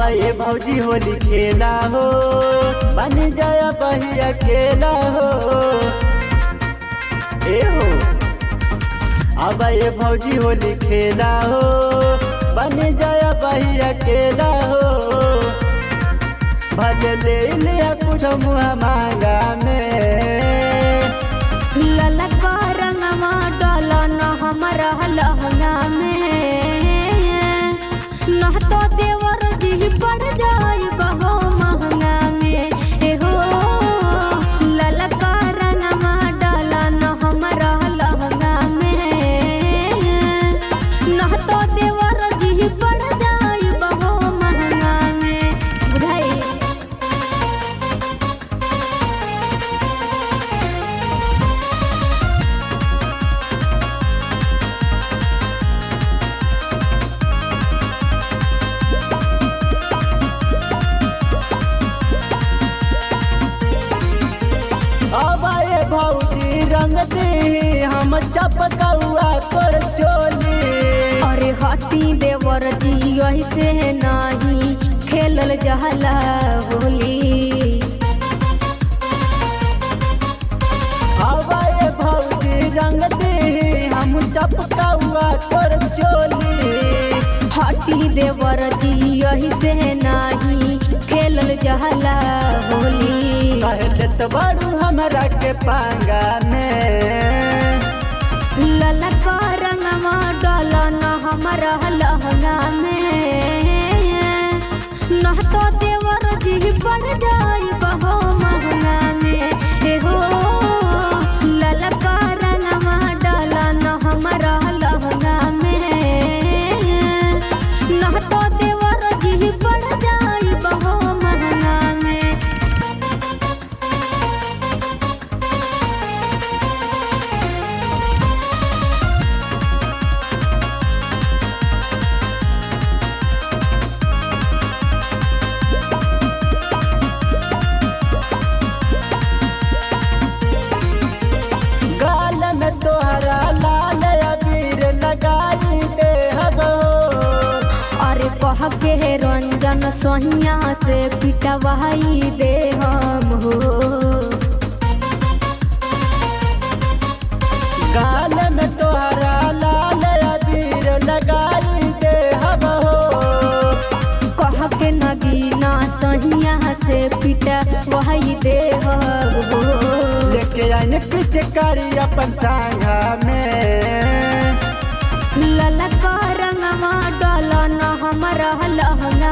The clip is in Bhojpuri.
ये भौजी होली खेला हो, बन जाया बही अकेला हो। ए हो अब ये भौजी होली खेला हो, बन जाया बही अकेला हो। भले ले लिया कुछ मुँह मांगा में, ललका रंगवा डाला न हमारा लहंगा में, न तो देवर जी पड़ जाए बहो महंगा में। ए हो ललका रंगवा डाला न हमारा लहंगा में, न तो देवर जी पड़ जाए बहो महंगा में। बुझाई अब ये भौजी रंग दी हम चपकौआ तोर चोली। अरे हटी देवर जी ऐसे नहीं खेलल जहला होली। अब ये भौजी रंग दी हम चपकौआ तोर चोली। हटी देवर जी ऐसे नहीं खेलल जहला होली। कहले तो बड़ू हमरा के पांगा में, ललका रंगवा डाला न हमारा लहंगा में, न तो देवर जी पड़ जाए बहो महंगा में। ए हो ललका रंगवा डाला न हमारा लहंगा में, न तो देवर जी पड़ जाए बहो महंगा में। गाल में तोहरा लाल अबीर लगाई दे हबो। अरे कह के रंजन सोहिया से पिटवाई दे हम हो। गाल में तोहरा लाल अबीर लगाई दे हबो। कह के नगीना सोहिया से पिटवाई दे हम हो। लेके आइन पिचकारी अपन सांगा में, ललका रंगवा डाला न हमारा लहंगा